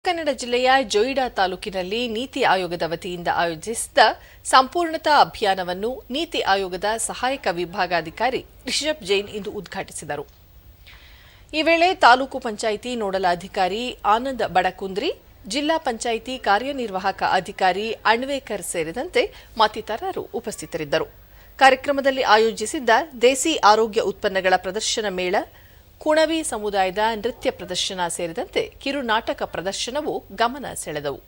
ಕನ್ನಡ ಜಿಲ್ಲೆಯ ಜೊಯಿಡಾ ತಾಲೂಕಿನಲ್ಲಿ ನೀತಿ ಆಯೋಗದ ವತಿಯಿಂದ ಆಯೋಜಿಸಿದ್ದ ಸಂಪೂರ್ಣತಾ ಅಭಿಯಾನವನ್ನು ನೀತಿ ಆಯೋಗದ ಸಹಾಯಕ ವಿಭಾಗಾಧಿಕಾರಿ ರಿಷಬ್ ಜೈನ್ ಇಂದು ಉದ್ಘಾಟಿಸಿದರು. ಈ ವೇಳೆ ತಾಲೂಕು ಪಂಚಾಯಿತಿ ನೋಡಲ್ ಅಧಿಕಾರಿ ಆನಂದ್ ಬಡಕುಂದ್ರಿ, ಜಿಲ್ಲಾ ಪಂಚಾಯಿತಿ ಕಾರ್ಯನಿರ್ವಾಹಕ ಅಧಿಕಾರಿ ಅಣ್ವೇಕರ್ ಸೇರಿದಂತೆ ಮತ್ತಿತರರು ಉಪಸ್ಥಿತರಿದ್ದರು. ಕಾರ್ಯಕ್ರಮದಲ್ಲಿ ಆಯೋಜಿಸಿದ್ದ ದೇಸಿ ಆರೋಗ್ಯ ಉತ್ಪನ್ನಗಳ ಪ್ರದರ್ಶನ ಮೇಳ, ಕುಣವಿ ಸಮುದಾಯದ ನೃತ್ಯ ಪ್ರದರ್ಶನ ಸೇರಿದಂತೆ ಕಿರು ನಾಟಕ ಪ್ರದರ್ಶನವು ಗಮನ ಸೆಳೆದವು.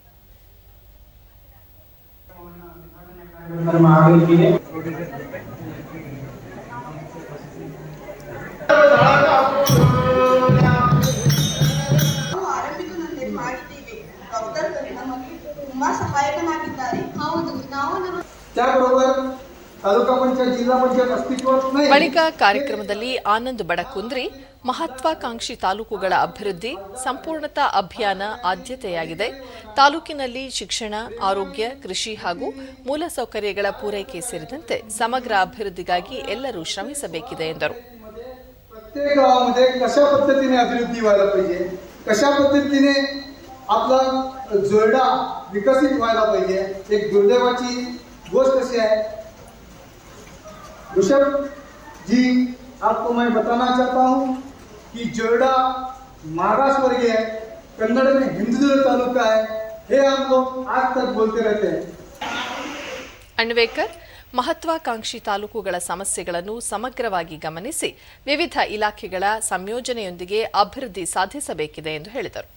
ಬಳಿಕ ಕಾರ್ಯಕ್ರಮದಲ್ಲಿ ಆನಂದ್ ಬಡಕುಂದ್ರಿ, ಮಹತ್ವಾಕಾಂಕ್ಷಿ ತಾಲೂಕುಗಳ ಅಭಿವೃದ್ಧಿ, ಸಂಪೂರ್ಣತಾ ಅಭಿಯಾನ ಆದ್ಯತೆಯಾಗಿದೆ. ತಾಲೂಕಿನಲ್ಲಿ ಶಿಕ್ಷಣ, ಆರೋಗ್ಯ, ಕೃಷಿ ಹಾಗೂ ಮೂಲಸೌಕರ್ಯಗಳ ಪೂರೈಕೆ ಸೇರಿದಂತೆ ಸಮಗ್ರ ಅಭಿವೃದ್ಧಿಗಾಗಿ ಎಲ್ಲರೂ ಶ್ರಮಿಸಬೇಕಿದೆ ಎಂದರು. प्रत्येक गावामध्ये कशा पद्धतीने अभिवृद्धी व्हायला पाहिजे, कशा पद्धतीने आपला जोडा विकसित व्हायला पाहिजे, एक दुर्दैवाची गोष्ट अशी आहे. ऋषभ जी, आपको मैं बताना चाहता हूँ कि जोडा महाराष्ट्रवर्गीय है, कन्नड़ में हिंदुदुर्ग तालुका है, ये हम लोग आज तक बोलते रहते हैं. ಅಣ್ವೇಕರ್ ಮಹತ್ವಾಕಾಂಕ್ಷಿ ತಾಲೂಕುಗಳ ಸಮಸ್ಯೆಗಳನ್ನು ಸಮಗ್ರವಾಗಿ ಗಮನಿಸಿ ವಿವಿಧ ಇಲಾಖೆಗಳ ಸಂಯೋಜನೆಯೊಂದಿಗೆ ಅಭಿವೃದ್ಧಿ ಸಾಧಿಸಬೇಕಿದೆ ಎಂದು ಹೇಳಿದರು.